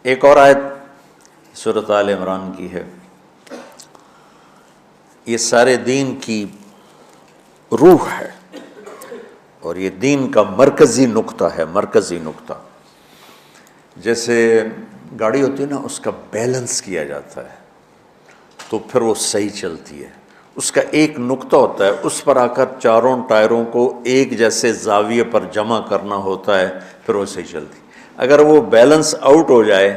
ایک اور آیت سورۃ آل عمران کی ہے، یہ سارے دین کی روح ہے اور یہ دین کا مرکزی نقطہ ہے، مرکزی نقطہ۔ جیسے گاڑی ہوتی ہے نا، اس کا بیلنس کیا جاتا ہے تو پھر وہ صحیح چلتی ہے۔ اس کا ایک نقطہ ہوتا ہے، اس پر آ کر چاروں ٹائروں کو ایک جیسے زاویے پر جمع کرنا ہوتا ہے، پھر وہ صحیح چلتی۔ اگر وہ بیلنس آؤٹ ہو جائے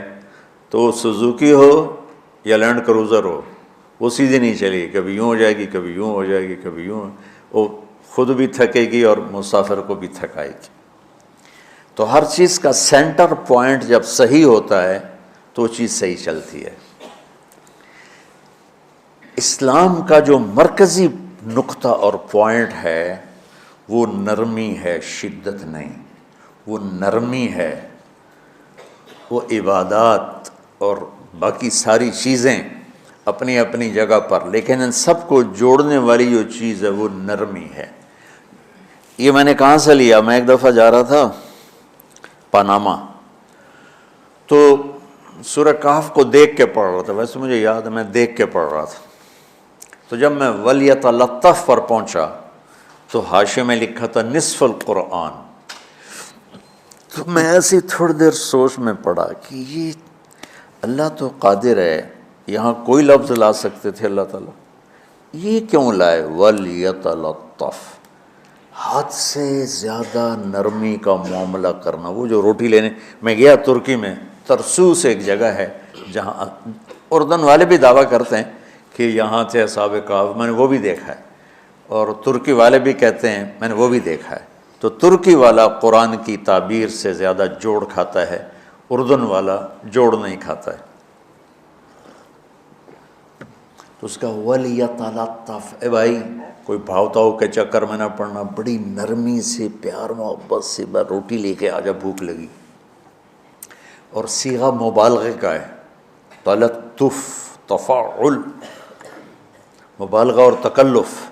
تو سوزوکی ہو یا لینڈ کروزر ہو، وہ سیدھی نہیں چلے گی، کبھی یوں ہو جائے گی، کبھی یوں ہو جائے گی، کبھی یوں، وہ خود بھی تھکے گی اور مسافر کو بھی تھکائے گی۔ تو ہر چیز کا سینٹر پوائنٹ جب صحیح ہوتا ہے تو وہ چیز صحیح چلتی ہے۔ اسلام کا جو مرکزی نقطہ اور پوائنٹ ہے وہ نرمی ہے، شدت نہیں، وہ نرمی ہے۔ وہ عبادات اور باقی ساری چیزیں اپنی اپنی جگہ پر، لیکن ان سب کو جوڑنے والی جو چیز ہے وہ نرمی ہے۔ یہ میں نے کہاں سے لیا؟ میں ایک دفعہ جا رہا تھا پاناما، تو سورہ کہف کو دیکھ کے پڑھ رہا تھا، ویسے مجھے یاد ہے میں دیکھ کے پڑھ رہا تھا۔ تو جب میں وَلْيَتَلَطَّفْ پر پہنچا تو حاشیے میں لکھا تھا نصف القرآن۔ تو میں ایسی تھوڑی دیر سوچ میں پڑا کہ یہ اللہ تو قادر ہے، یہاں کوئی لفظ لا سکتے تھے اللہ تعالیٰ، یہ کیوں لائے وَلْيَتَلَطَّفْ؟ حد سے زیادہ نرمی کا معاملہ کرنا۔ وہ جو روٹی لینے میں گیا ترکی میں، ترسوس ایک جگہ ہے جہاں اردن والے بھی دعویٰ کرتے ہیں کہ یہاں تھے اصحاب کہف، میں نے وہ بھی دیکھا ہے، اور ترکی والے بھی کہتے ہیں میں نے وہ بھی دیکھا ہے۔ تو ترکی والا قرآن کی تعبیر سے زیادہ جوڑ کھاتا ہے، اردن والا جوڑ نہیں کھاتا ہے۔ تو اس کا وَلْيَتَلَطَّفْ، اے بھائی کوئی بھاؤ تاؤ کے چکر میں نہ پڑنا، بڑی نرمی سے، پیار محبت سے، بس روٹی لے کے آجا، بھوک لگی۔ اور صیغہ مبالغے کا ہے، تلطف، تفاعل، مبالغہ اور تکلف۔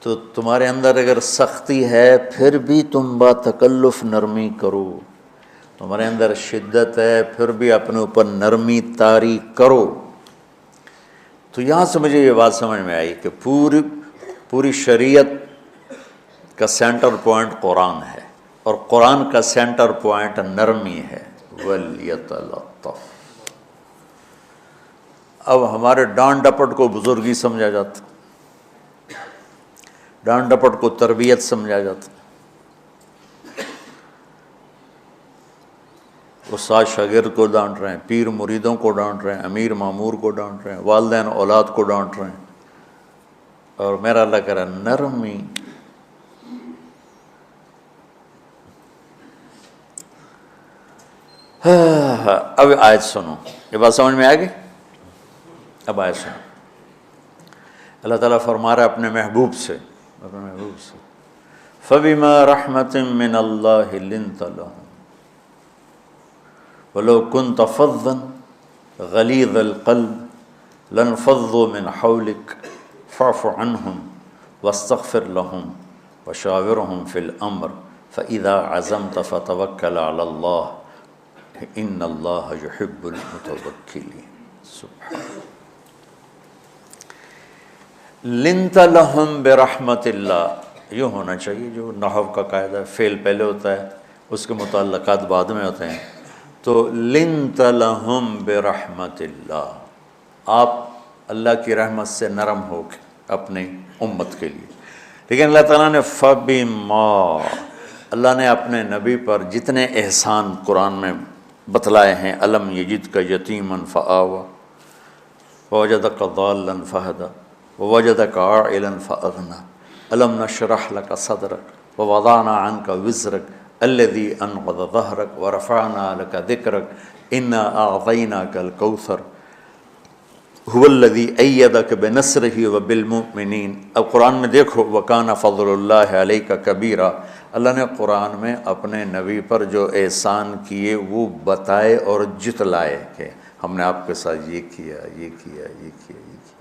تو تمہارے اندر اگر سختی ہے پھر بھی تم با تکلف نرمی کرو، تمہارے اندر شدت ہے پھر بھی اپنے اوپر نرمی طاری کرو۔ تو یہاں سے مجھے یہ بات سمجھ میں آئی کہ پوری شریعت کا سینٹر پوائنٹ قرآن ہے، اور قرآن کا سینٹر پوائنٹ نرمی ہے، وَلْيَتَلَطَّفْ۔ اب ہمارے ڈانٹ ڈپٹ کو بزرگی سمجھا جاتا، ڈانٹ ڈپٹ کو تربیت سمجھا جاتا، استاد شاگرد کو ڈانٹ رہے ہیں، پیر مریدوں کو ڈانٹ رہے ہیں، امیر مامور کو ڈانٹ رہے ہیں، والدین اولاد کو ڈانٹ رہے ہیں، اور میرا اللہ کہہ رہا ہے نرمی۔ اب آیت سنو، یہ بات سمجھ میں آئے گی؟ اب آیت سنو، اللہ تعالیٰ فرما رہا ہے اپنے محبوب سے، فَبِمَا رَحْمَةٍ مِّنَ اللَّهِ لِنْتَ لَهُمْ وَلَوْ كُنْتَ فَظًّا غَلِيظَ الْقَلْبِ لَانفَضُّوا مِنْ حَوْلِكَ فَاعْفُ عَنْهُمْ وَاسْتَغْفِرْ لَهُمْ وَشَاوِرْهُمْ فِي الْأَمْرِ فَإِذَا عَزَمْتَ فَتَوَكَّلْ عَلَى اللَّهِ إِنَّ اللَّهَ يُحِبُّ الْمُتَوَكِّلِينَ۔ سبحان لنت لہم برحمت اللہ، یوں ہونا چاہیے، جو نحو کا قاعدہ ہے، فعل پہلے ہوتا ہے، اس کے متعلقات بعد میں ہوتے ہیں۔ تو لنت لہم برحمت اللہ، آپ اللہ کی رحمت سے نرم ہو کے اپنی امت کے لیے۔ لیکن اللہ تعالیٰ نے فبما، اللہ نے اپنے نبی پر جتنے احسان قرآن میں بتلائے ہیں، الم یجدک یتیما فآویٰ ووجدک ضالا فہدیٰ ووجدک عائلا فأغنیٰ الم نشرح لک صدرک ووضعنا عنک وزرک الذی انقض ظہرک ورفعنا لک ذکرک انا اعطیناک الکوثر هو الذی ایدک بنصرہ وبالمؤمنین۔ اب قرآن میں دیکھو، وکان فضل اللہ علیک کبیرا، اللہ نے قرآن میں اپنے نبی پر جو احسان کیے وہ بتائے اور جتلائے کہ ہم نے آپ کے ساتھ یہ کیا، یہ کیا، یہ کیا، یہ کیا۔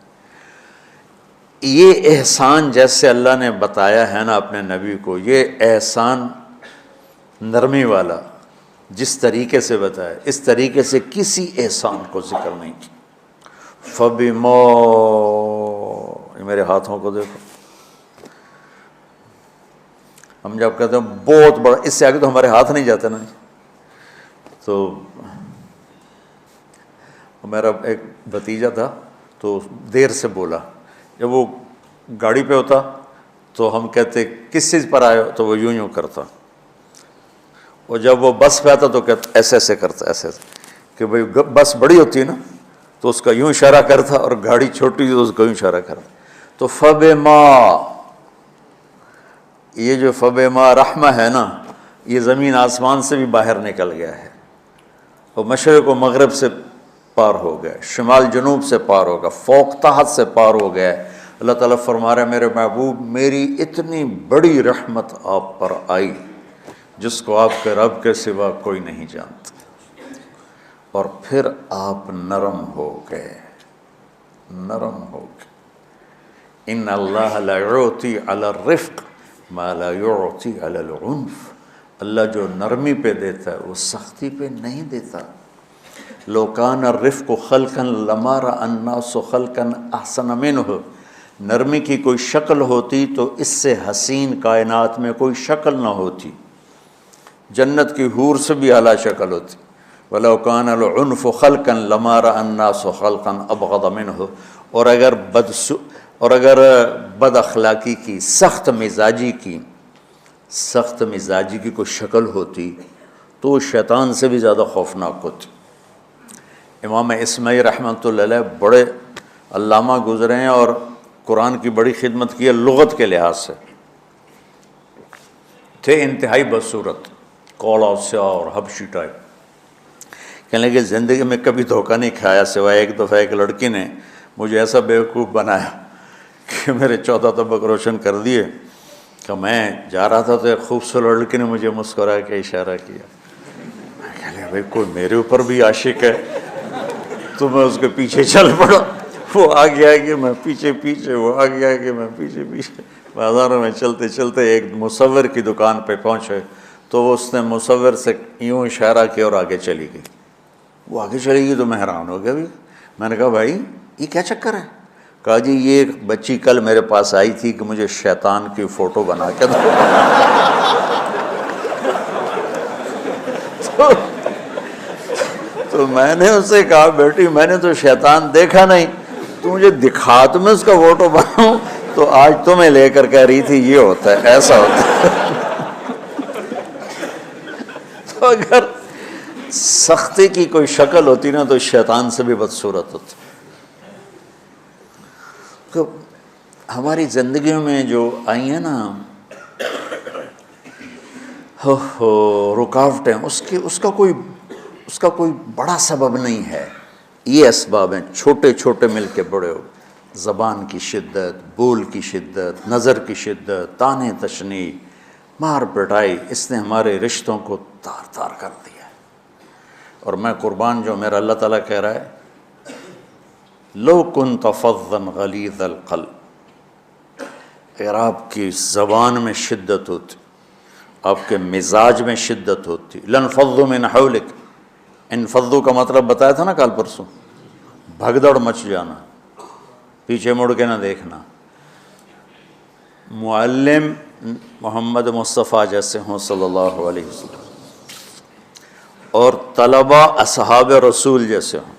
یہ احسان جیسے اللہ نے بتایا ہے نا اپنے نبی کو، یہ احسان نرمی والا، جس طریقے سے بتایا اس طریقے سے کسی احسان کو ذکر نہیں کیا۔ فَبِمَا، یہ میرے ہاتھوں کو دیکھو، ہم جب کہتے ہیں بہت بڑا، اس سے آگے تو ہمارے ہاتھ نہیں جاتے نا۔ تو میرا ایک بھتیجا تھا تو دیر سے بولا، جب وہ گاڑی پہ ہوتا تو ہم کہتے کس چیز پر آئے ہو، تو وہ یوں کرتا، اور جب وہ بس پہ آتا تو کہتا ایسے ایسے کرتا، ایسے کہ بھئی بس بڑی ہوتی ہے نا تو اس کا یوں اشارہ کرتا، اور گاڑی چھوٹی تو اس کا یوں اشارہ کرتا۔ تو فَبِمَا، یہ جو فَبِمَا رحمہ ہے نا، یہ زمین آسمان سے بھی باہر نکل گیا ہے، اور مشرق و مغرب سے پار ہو گیا، شمال جنوب سے پار ہو گیا، فوق تحت سے پار ہو گیا۔ اللہ تعالیٰ فرما رہا ہے میرے محبوب میری اتنی بڑی رحمت آپ پر آئی جس کو آپ کے رب کے سوا کوئی نہیں جانتا، اور پھر آپ نرم ہو گئے، نرم ہو گئے۔ ان اللہ لا یعطی علی الرفق ما لا یعطی علی العنف، اللہ جو نرمی پہ دیتا ہے وہ سختی پہ نہیں دیتا۔ لو کان الرفق خلقا لما رأى الناس خلقا احسن منه، نرمی کی کوئی شکل ہوتی تو اس سے حسین کائنات میں کوئی شکل نہ ہوتی، جنت کی حور سے بھی اعلیٰ شکل ہوتی۔ وَلَوْ كَانَ الْعُنْفُ خَلْقًا لَمَا رَأَى النَّاسُ خَلْقًا أَبْغَضَ مِنْهُ، اور اگر بد اخلاقی کی، سخت مزاجی کی کوئی شکل ہوتی تو وہ شیطان سے بھی زیادہ خوفناک ہوتی۔ امام اسماعیل رحمۃ اللہ علیہ بڑے علامہ گزرے ہیں اور قرآن کی بڑی خدمت کی ہے، لغت کے لحاظ سے تھے انتہائی بدصورت، کوڑا سیاہ اور حبشی ٹائپ۔ کہنے لگے زندگی میں کبھی دھوکہ نہیں کھایا سوائے ایک دفعہ ایک لڑکی نے مجھے ایسا بیوقوف بنایا کہ میرے 14 طبق روشن کر دیے، کہ میں جا رہا تھا تو ایک خوبصورت لڑکی نے مجھے مسکرا کے اشارہ کیا، میں کہہ لیا بھائی کوئی میرے اوپر بھی عاشق ہے، تو میں اس کے پیچھے چل پڑا، وہ آگے آگے میں پیچھے پیچھے، وہ آگے آگے میں پیچھے پیچھے، بازاروں میں چلتے چلتے ایک مصور کی دکان پہ پہنچے تو اس نے مصور سے یوں اشارہ کیا اور آگے چلی گئی۔ وہ آگے چلی گئی تو میں حیران ہو گیا بھی، میں نے کہا بھائی یہ کیا چکر ہے؟ کہا جی یہ ایک بچی کل میرے پاس آئی تھی کہ مجھے شیطان کی فوٹو بنا کے دو۔ تو میں نے اس سے کہا بیٹی میں نے تو شیطان دیکھا نہیں، تو مجھے دکھا تو میں اس کا فوٹو بناؤں، تو آج تمہیں لے کر کہہ رہی تھی یہ ہوتا ہے، ایسا ہوتا ہے۔ تو اگر سختی کی کوئی شکل ہوتی نا تو شیطان سے بھی بدصورت ہوتی۔ تو ہماری زندگیوں میں جو آئی ہیں نا رکاوٹیں، اس کا کوئی بڑا سبب نہیں ہے، یہ اسباب ہیں چھوٹے چھوٹے مل کے بڑے ہو، زبان کی شدت، بول کی شدت، نظر کی شدت، طعنے تشنیع، مار پٹائی، اس نے ہمارے رشتوں کو تار تار کر دیا ہے۔ اور میں قربان جو میرا اللہ تعالیٰ کہہ رہا ہے لو کنت فظا غلیظ القلب، اگر آپ کی زبان میں شدت ہوتی، آپ کے مزاج میں شدت ہوتی، لانفضوا من حولک، انفضوا کا مطلب بتایا تھا نا کل پرسوں، بھگدڑ مچ جانا، پیچھے مڑ کے نہ دیکھنا۔ معلم محمد مصطفیٰ جیسے ہوں صلی اللہ علیہ وسلم، اور طلبہ اصحاب رسول جیسے ہوں،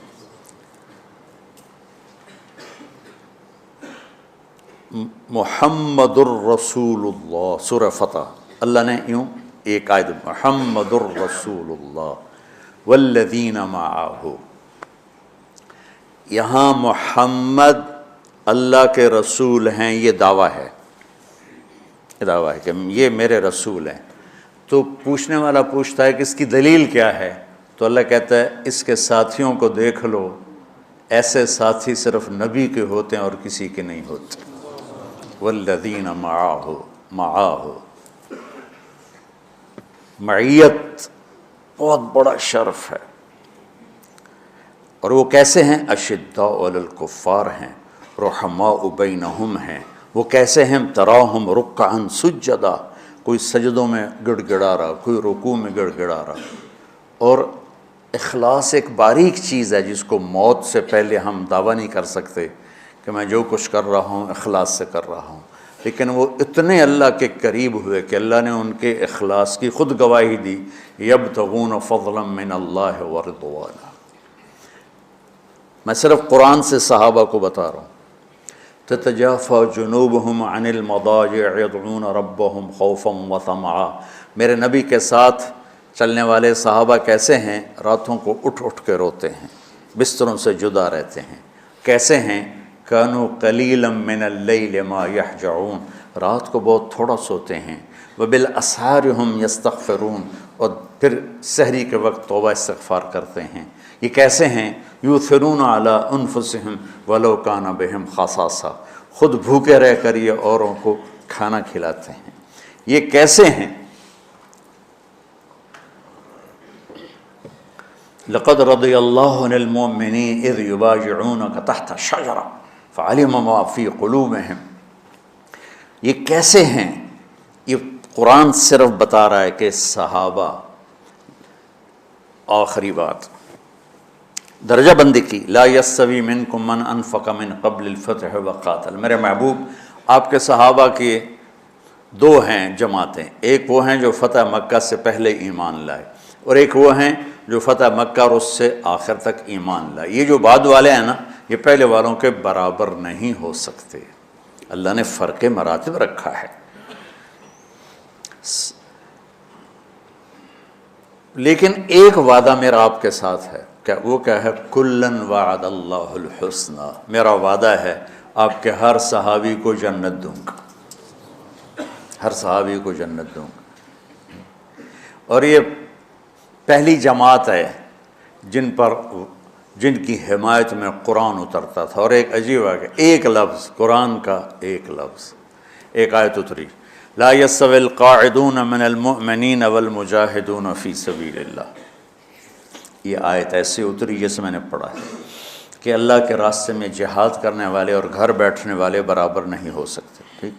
محمد الرسول اللہ، سورہ فتح اللہ نے یوں ایک آیت محمد الرسول اللہ والذین معہ، یہاں محمد اللہ کے رسول ہیں، یہ دعویٰ ہے، کہ یہ میرے رسول ہیں۔ تو پوچھنے والا پوچھتا ہے کہ اس کی دلیل کیا ہے، تو اللہ کہتا ہے اس کے ساتھیوں کو دیکھ لو، ایسے ساتھی صرف نبی کے ہوتے ہیں اور کسی کے نہیں ہوتے۔ والذین معہ، معیت بہت بڑا شرف ہے۔ اور وہ کیسے ہیں؟ اشداء علی الکفار ہیں، رحماء بینہم ہیں۔ وہ کیسے ہیں؟ تراہم رکعا سجدا، کوئی سجدوں میں گڑ گڑا رہا، کوئی رکوع میں گڑ گڑا رہا، اور اخلاص ایک باریک چیز ہے جس کو موت سے پہلے ہم دعویٰ نہیں کر سکتے کہ میں جو کچھ کر رہا ہوں اخلاص سے کر رہا ہوں، لیکن وہ اتنے اللہ کے قریب ہوئے کہ اللہ نے ان کے اخلاص کی خود گواہی دی، یبتغون فضلا من اللہ ورضوانا۔ میں صرف قرآن سے صحابہ کو بتا رہا ہوں، تتجافى جنوبهم عن المضاجع يدعون ربهم خوفا وطمعا۔ میرے نبی کے ساتھ چلنے والے صحابہ کیسے ہیں؟ راتوں کو اٹھ اٹھ کے روتے ہیں، بستروں سے جدا رہتے ہیں۔ کیسے ہیں؟ كانوا قليلا من الليل ما يهجعون، رات کو بہت تھوڑا سوتے ہیں۔ وبالاسحار هم يستغفرون، اور پھر سحری کے وقت توبہ استغفار کرتے ہیں۔ یہ کیسے ہیں؟ یؤثرون علی انفسہم ولو کان بہم خصاصہ، خود بھوکے رہ کر یہ اوروں کو کھانا کھلاتے ہیں۔ یہ کیسے ہیں؟ لقد رضی اللہ عن المؤمنین اذ یبایعونک تحت الشجرہ فعلم ما فی قلوبہم۔ یہ کیسے ہیں؟ یہ قرآن صرف بتا رہا ہے کہ صحابہ، آخری بات درجہ بندی کی، لا یستوی منکم من انفق من قبل الفتح وقاتل۔ میرے محبوب، آپ کے صحابہ کے دو ہیں جماعتیں، ایک وہ ہیں جو فتح مکہ سے پہلے ایمان لائے، اور ایک وہ ہیں جو فتح مکہ اور اس سے آخر تک ایمان لائے۔ یہ جو بعد والے ہیں نا، یہ پہلے والوں کے برابر نہیں ہو سکتے، اللہ نے فرق مراتب رکھا ہے۔ لیکن ایک وعدہ میرا آپ کے ساتھ ہے، وہ کیا ہے؟ کلن وعد اللہ الحسنى، میرا وعدہ ہے آپ کے ہر صحابی کو جنت دوں گا، ہر صحابی کو جنت دوں گا۔ اور یہ پہلی جماعت ہے جن کی حمایت میں قرآن اترتا تھا۔ اور ایک عجیب ہے، ایک لفظ قرآن کا، ایک لفظ، ایک آیت اتری، لا يستوي القاعدون من المؤمنین والمجاہدون فی سبیل اللہ۔ یہ آیت ایسے اتری جیسے میں نے پڑھا ہے کہ اللہ کے راستے میں جہاد کرنے والے اور گھر بیٹھنے والے برابر نہیں ہو سکتے۔ ٹھیک،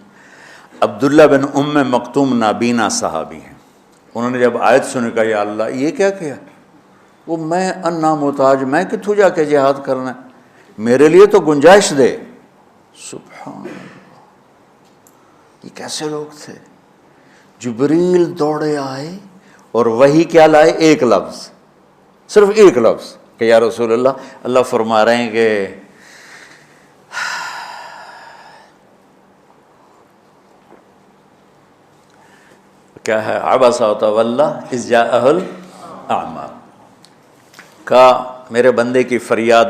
عبداللہ بن ام مکتوم نابینا صحابی ہیں، انہوں نے جب آیت سنی کہا یا اللہ یہ کیا کیا؟ وہ میں انا محتاج، میں کتوں جا کے جہاد کرنا ہے، میرے لیے تو گنجائش دے۔ سبحان اللہ، یہ کیسے لوگ تھے؟ جبریل دوڑے آئے اور وہی کیا لائے؟ ایک لفظ، صرف ایک لفظ کہ یا رسول اللہ، اللہ فرما رہے ہیں کہ کیا ہے؟ عبس وتولی اذ جاءہ الاعمی، کہا میرے بندے کی فریاد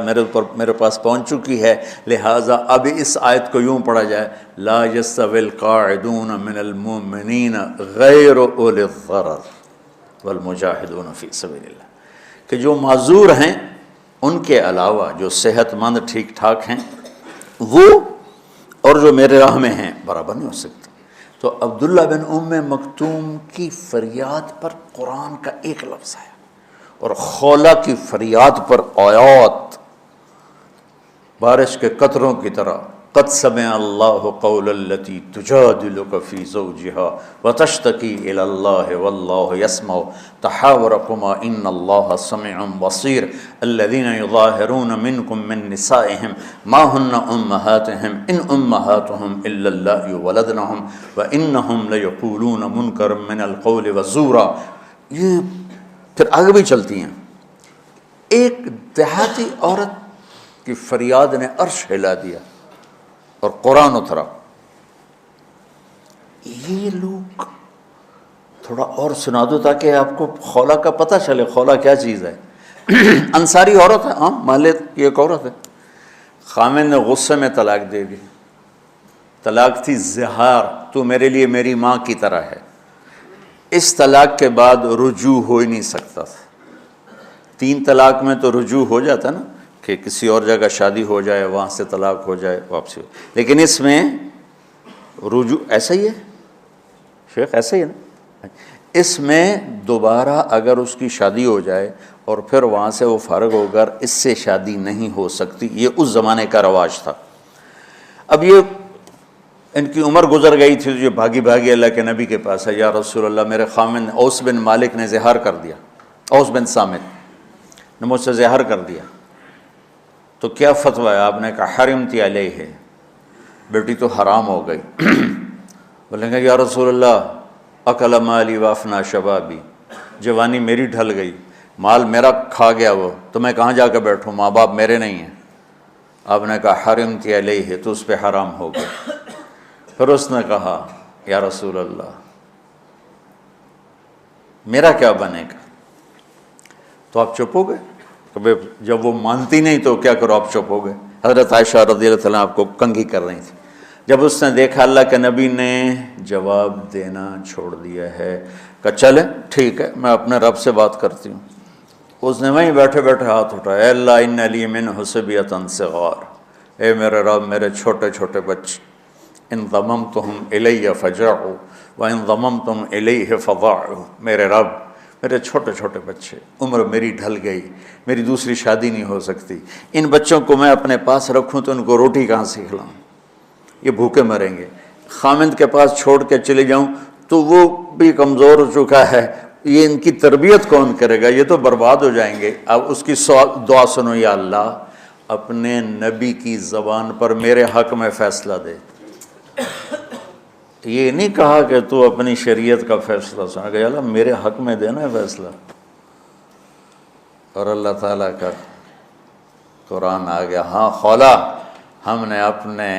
میرے پاس پہنچ چکی ہے، لہٰذا اب اس آیت کو یوں پڑھا جائے، لا یستوی القاعدون من المؤمنین غیر اولی الضرر والمجاہدون فی سبیل اللہ، کہ جو معذور ہیں ان کے علاوہ جو صحت مند ٹھیک ٹھاک ہیں وہ، اور جو میرے راہ میں ہیں، برابر نہیں ہو سکتے۔ تو عبداللہ بن ام مکتوم کی فریاد پر قرآن کا ایک لفظ ہے، اور خولہ کی فریاد پر آیات بارش کے قطروں کی طرح، قد سمع اللہ قول التی تجادلک فی زوجها وتشتکی الی اللہ واللہ یسمع تحاورکما ان اللہ سمیع بصیر الذین یظاہرون منکم من نسائہم ما ہن امہاتہم ان امہاتہم الا اللہ ولدنہم وانہم لیقولون منکرا من القول وزورا۔ یہ پھر آگے بھی چلتی ہیں۔ ایک دیہاتی عورت کی فریاد نے عرش ہلا دیا اور قرآن اترا۔ یہ لوگ تھوڑا اور سنا دو تاکہ آپ کو خولہ کا پتہ چلے، خولہ کیا چیز ہے۔ انصاری عورت ہے، ہاں محلے کی ایک عورت ہے، خامن نے غصے میں طلاق دے دی، طلاق تھی زہار، تو میرے لیے میری ماں کی طرح ہے۔ اس طلاق کے بعد رجوع ہو ہی نہیں سکتا تھا۔ 3 طلاق میں تو رجوع ہو جاتا نا، کہ کسی اور جگہ شادی ہو جائے، وہاں سے طلاق ہو جائے، واپسی ہو، لیکن اس میں رجوع ایسا ہی ہے شیخ، ایسا ہی ہے نا، اس میں دوبارہ اگر اس کی شادی ہو جائے اور پھر وہاں سے وہ فارغ ہو کر اس سے شادی نہیں ہو سکتی، یہ اس زمانے کا رواج تھا۔ اب یہ ان کی عمر گزر گئی تھی، جو بھاگی بھاگی اللہ کے نبی کے پاس ہے، یا رسول اللہ میرے خامن اوس بن مالک نے زہار کر دیا، اوس بن صامت نے مجھ سے زہر کر دیا، تو کیا فتویٰ ہے؟ آپ نے کہا حرمتی علیہ، بیٹی تو حرام ہو گئی۔ بولیں گے یا رسول اللہ اکل مالی وافنا شبابی، جوانی میری ڈھل گئی، مال میرا کھا گیا وہ، تو میں کہاں جا کے بیٹھوں، ماں باپ میرے نہیں ہیں۔ آپ نے کہا حرمتی علیہ، تو اس پہ حرام ہو گیا۔ پھر اس نے کہا یا رسول اللہ میرا کیا بنے گا؟ تو آپ چپ ہو گئے؟ کہ جب وہ مانتی نہیں تو کیا کرو، آپ چپ ہو گئے۔ حضرت عائشہ رضی اللہ تعالیٰ آپ کو کنگھی کر رہی تھی۔ جب اس نے دیکھا اللہ کے نبی نے جواب دینا چھوڑ دیا ہے، کہ چلے ٹھیک ہے میں اپنے رب سے بات کرتی ہوں، اس نے وہیں بیٹھے بیٹھے ہاتھ اٹھایا، اے اللہ ان لی منہ صبیۃ صغار، اے میرے رب میرے چھوٹے چھوٹے بچے، ان ضممتہم الی فجعوا وان ضممتم الیہ فضاعوا، میرے رب میرے چھوٹے چھوٹے بچے، عمر میری ڈھل گئی، میری دوسری شادی نہیں ہو سکتی، ان بچوں کو میں اپنے پاس رکھوں تو ان کو روٹی کہاں سے کھلاؤں، یہ بھوکے مریں گے۔ خامند کے پاس چھوڑ کے چلے جاؤں تو وہ بھی کمزور ہو چکا ہے، یہ ان کی تربیت کون کرے گا، یہ تو برباد ہو جائیں گے۔ اب اس کی دعا سنو، یا اللہ اپنے نبی کی زبان پر میرے حق میں فیصلہ دے۔ یہ نہیں کہا کہ تو اپنی شریعت کا فیصلہ سنا، کہ اللہ میرے حق میں دینا ہے فیصلہ۔ اور اللہ تعالیٰ کا قرآن آ گیا، ہاں خولا ہم نے اپنے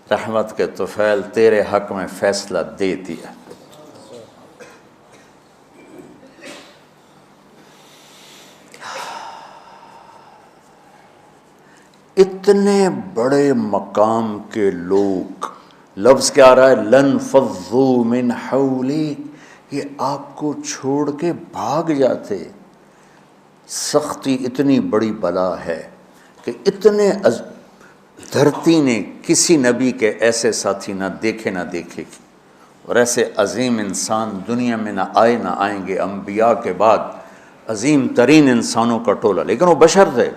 رحمت کے طفیل تیرے حق میں فیصلہ دے دیا۔ اتنے بڑے مقام کے لوگ، لفظ کیا آ رہا ہے، لن فضوا من حولک، یہ آپ کو چھوڑ کے بھاگ جاتے۔ سختی اتنی بڑی بلا ہے کہ اتنے دھرتی نے کسی نبی کے ایسے ساتھی نہ دیکھے نہ دیکھے گی، اور ایسے عظیم انسان دنیا میں نہ آئے نہ آئیں گے۔ انبیاء کے بعد عظیم ترین انسانوں کا ٹولہ، لیکن وہ بشر تھے،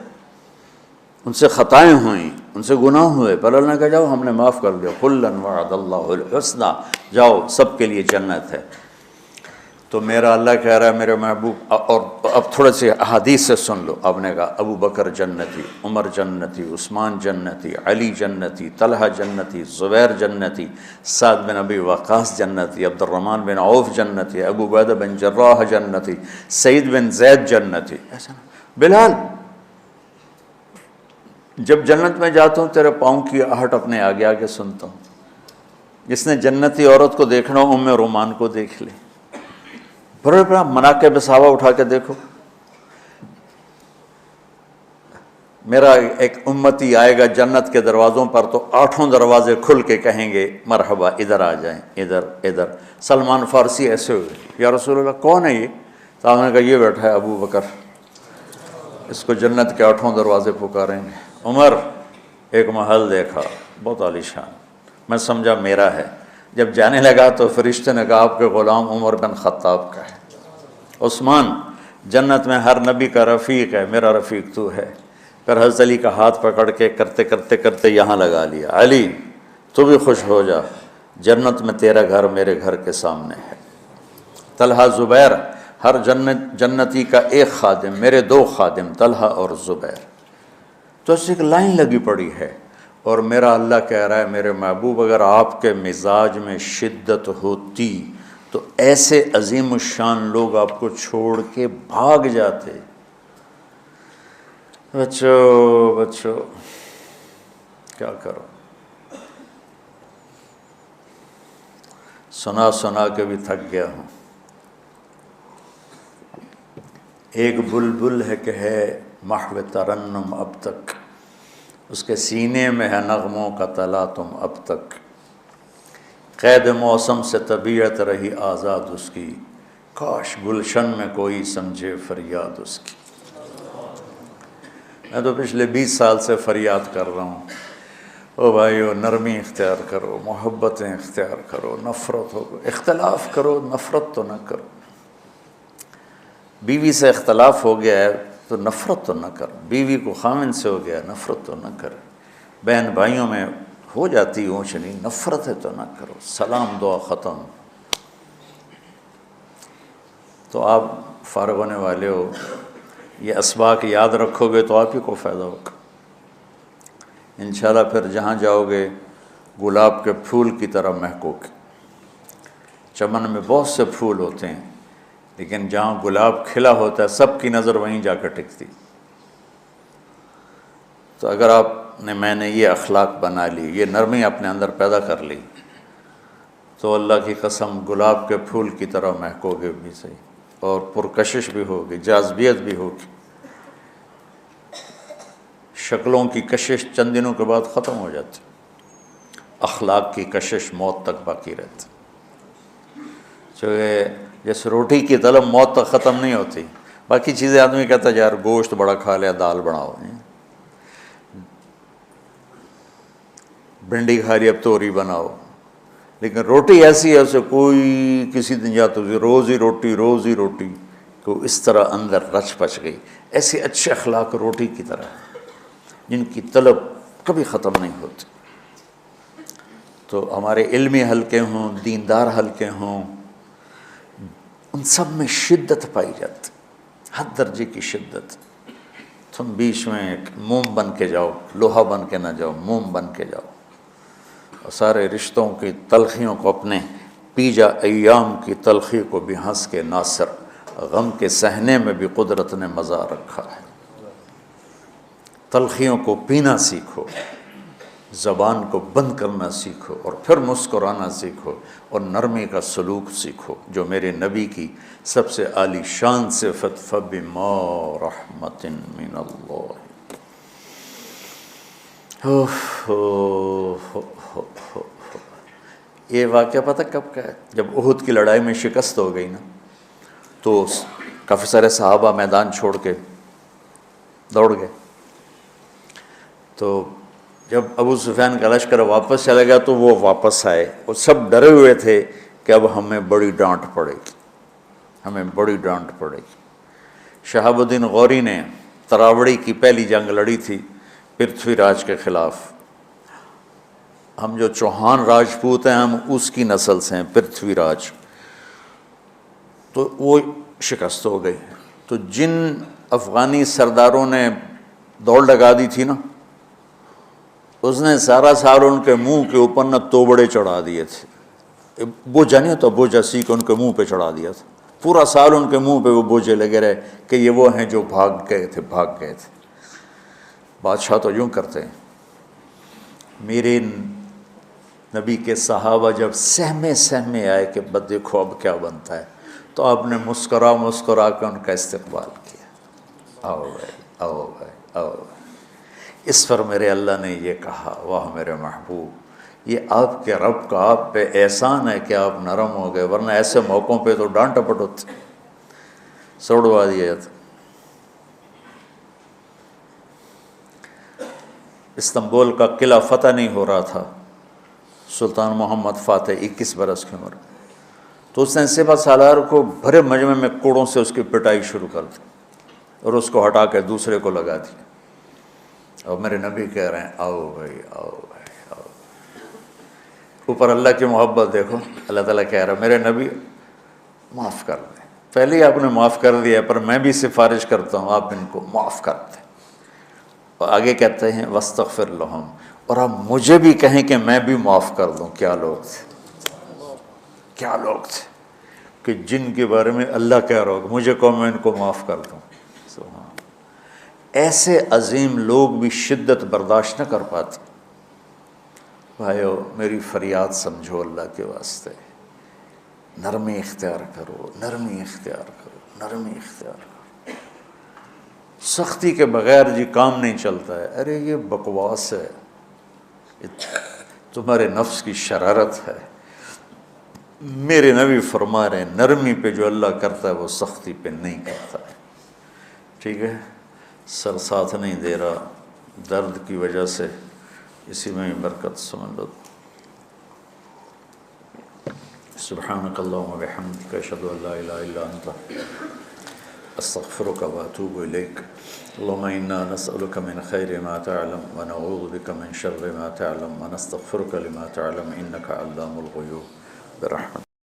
ان سے خطائیں ہوئیں، ان سے گناہ ہوئے، پر اللہ نے کہا جاؤ ہم نے معاف کر دیا، کلا وعد اللہ الحسنی، جاؤ سب کے لیے جنت ہے۔ تو میرا اللہ کہہ رہا ہے میرے محبوب، اور اب تھوڑے سے احادیث سے سن لو۔ آپ نے کہا ابو بکر جنتی، عمر جنتی، عثمان جنتی، علی جنتی، طلحہ جنتی، زبیر جنتی، سعد بن ابی وقاص جنتی، عبد الرحمن بن عوف جنتی، ابو عبیدہ بن جراح جنتی، سعید بن زید جنتی، ایسا بلال جب جنت میں جاتا ہوں تیرے پاؤں کی آہٹ اپنے آگے آگے سنتا ہوں۔ جس نے جنتی عورت کو دیکھنا ہو ام رومان کو دیکھ لے، بڑے بڑا مناقب صحابہ اٹھا کے دیکھو۔ میرا ایک امتی آئے گا جنت کے دروازوں پر تو 8 دروازے کھل کے کہیں گے مرحبا ادھر آ جائیں، ادھر ادھر۔ سلمان فارسی ایسے ہوئے، یا رسول اللہ کون ہے یہ؟ تو آپ نے کہا یہ بیٹھا ہے ابو بکر، اس کو جنت کے 8 دروازے پکاریں گے۔ عمر ایک محل دیکھا بہت عالیشان، میں سمجھا میرا ہے۔ جب جانے لگا تو فرشتے نے کہا آپ کے غلام عمر بن خطاب کا ہے۔ عثمان جنت میں ہر نبی کا رفیق ہے، میرا رفیق تو ہے۔ پھر حضرت علی کا ہاتھ پکڑ کے کرتے کرتے کرتے یہاں لگا لیا، علی تو بھی خوش ہو جا، جنت میں تیرا گھر میرے گھر کے سامنے ہے۔ طلحہ زبیر، ہر جنتی کا ایک خادم، میرے 2 خادم طلحہ اور زبیر۔ تو اس ایک لائن لگی پڑی ہے، اور میرا اللہ کہہ رہا ہے میرے محبوب اگر آپ کے مزاج میں شدت ہوتی تو ایسے عظیم الشان لوگ آپ کو چھوڑ کے بھاگ جاتے۔ بچو کیا کرو، سنا سنا کے بھی تھک گیا ہوں۔ ایک بلبل ہے کہ ہے محو ترنم اب تک، اس کے سینے میں ہے نغموں کا تلاطم اب تک، قید موسم سے طبیعت رہی آزاد اس کی، کاش گلشن میں کوئی سمجھے فریاد اس کی۔ میں تو پچھلے 20 سال سے فریاد کر رہا ہوں، او بھائیو نرمی اختیار کرو، محبتیں اختیار کرو، نفرت ہو، اختلاف کرو، نفرت تو نہ کرو۔ بیوی سے اختلاف ہو گیا ہے تو نفرت تو نہ کر، بیوی کو خامن سے ہو گیا نفرت تو نہ کر، بہن بھائیوں میں ہو جاتی اونچ نہیں، نفرت ہے تو نہ کرو، سلام دعا ختم۔ تو آپ فارغ ہونے والے ہو، یہ اسباق یاد رکھو گے تو آپ ہی کو فائدہ ہوگا انشاءاللہ۔ پھر جہاں جاؤ گے گلاب کے پھول کی طرح مہکو گے۔ چمن میں بہت سے پھول ہوتے ہیں، لیکن جہاں گلاب کھلا ہوتا ہے سب کی نظر وہیں جا کر ٹکتی۔ تو اگر میں نے یہ اخلاق بنا لی، یہ نرمی اپنے اندر پیدا کر لی، تو اللہ کی قسم گلاب کے پھول کی طرح مہکو گے بھی صحیح، اور پرکشش بھی ہوگی، جاذبیت بھی ہوگی۔ شکلوں کی کشش چند دنوں کے بعد ختم ہو جاتی، اخلاق کی کشش موت تک باقی رہتی۔ جیسے روٹی کی طلب موت تک ختم نہیں ہوتی، باقی چیزیں آدمی کہتا ہے یار گوشت بڑا کھا لیا، دال بناؤ، بھنڈی کھا لی اب توری بناؤ، لیکن روٹی ایسی ہے اسے کوئی کسی دن یا تو روز ہی روٹی کو اس طرح اندر رچ پچ گئی۔ ایسے اچھے اخلاق روٹی کی طرح ہیں جن کی طلب کبھی ختم نہیں ہوتی۔ تو ہمارے علمی حلقے ہوں، دیندار حلقے ہوں، ان سب میں شدت پائی جاتی، حد درجے کی شدت۔ تم بیچ میں ایک موم بن کے جاؤ، لوہا بن کے نہ جاؤ، موم بن کے جاؤ، اور سارے رشتوں کی تلخیوں کو اپنے پی جا، ایام کی تلخی کو بھی ہنس کے ناصر، غم کے سہنے میں بھی قدرت نے مزہ رکھا ہے۔ تلخیوں کو پینا سیکھو، زبان کو بند کرنا سیکھو، اور پھر مسکرانا سیکھو، اور نرمی کا سلوک سیکھو، جو میرے نبی کی سب سے عالی شان صفت فَبِمَا رَحْمَةٍ مِّنَ اللَّهِ۔ یہ واقعہ پتہ کب کا ہے؟ جب احد کی لڑائی میں شکست ہو گئی نا، تو کافی سارے صحابہ میدان چھوڑ کے دوڑ گئے۔ تو جب ابو سفیان کا لشکر واپس چلا گیا تو وہ واپس آئے، وہ سب ڈرے ہوئے تھے کہ اب ہمیں بڑی ڈانٹ پڑے گی، ہمیں بڑی ڈانٹ پڑے گی۔ شہاب الدین غوری نے تراوڑی کی پہلی جنگ لڑی تھی پرتھوی راج کے خلاف۔ ہم جو چوہان راجپوت ہیں ہم اس کی نسل سے ہیں، پرتھوی راج۔ تو وہ شکست ہو گئی۔ تو جن افغانی سرداروں نے دوڑ لگا دی تھی نا، اس نے سارا سال ان کے منہ کے اوپر نہ توبڑے چڑھا دیے تھے، بوجھا نہیں ہوتا، بوجھا سی کے ان کے منہ پہ چڑھا دیا تھا، پورا سال ان کے منہ پہ وہ بوجھے لگے رہے کہ یہ وہ ہیں جو بھاگ گئے تھے۔ بادشاہ تو یوں کرتے ہیں۔ میرے نبی کے صحابہ جب سہمے آئے کہ بس دیکھو اب کیا بنتا ہے، تو آپ نے مسکرا کے ان کا استقبال کیا، آؤ بھائی آؤ بھائی آؤ بھائی۔ اس پر میرے اللہ نے یہ کہا، واہ میرے محبوب، یہ آپ کے رب کا آپ پہ احسان ہے کہ آپ نرم ہو گئے، ورنہ ایسے موقعوں پہ تو ڈانٹ ٹپٹ ہوتی، سوڑوا دیا جاتا۔ استنبول کا قلعہ فتح نہیں ہو رہا تھا، سلطان محمد فاتح 21 برس کی عمر، تو اس نے سپہ سالار کو بھرے مجمع میں کوڑوں سے اس کی پٹائی شروع کر دی، اور اس کو ہٹا کے دوسرے کو لگا دیا۔ اور میرے نبی کہہ رہے ہیں آؤ بھائی آؤ بھائی آؤ۔ اوپر اللہ کی محبت دیکھو، اللہ تعالیٰ کہہ رہا ہے میرے نبی معاف کر دیں، پہلے ہی آپ نے معاف کر دیا، پر میں بھی سفارش کرتا ہوں آپ ان کو معاف کر دیں۔ اور آگے کہتے ہیں وَاسْتَغْفِرْ لَهُمْ، اور آپ مجھے بھی کہیں کہ میں بھی معاف کر دوں۔ کیا لوگ تھے کہ جن کے بارے میں اللہ کہہ رہا ہوگا مجھے کہو میں ان کو معاف کر دوں۔ ایسے عظیم لوگ بھی شدت برداشت نہ کر پاتے۔ بھائیو میری فریاد سمجھو اللہ کے واسطے، نرمی اختیار کرو، نرمی اختیار کرو، نرمی اختیار کرو۔ سختی کے بغیر جی کام نہیں چلتا ہے، ارے یہ بکواس ہے، تمہارے نفس کی شرارت ہے۔ میرے نبی فرما رہے ہیں نرمی پہ جو اللہ کرتا ہے وہ سختی پہ نہیں کرتا ہے۔ ٹھیک ہے، سر ساتھ نہیں دے رہا درد کی وجہ سے، اسی میں برکت سمجھ لو۔ سبحانک اللہم و بحمدک، اشہد ان لا الہ الا انت، استغفرک و اتوب الیک۔ اللہم انا نسألک من خیر ما تعلم ونعوذ بک من شر ما تعلم ونستغفرک لما تعلم انک علام الغیوب برحمتک۔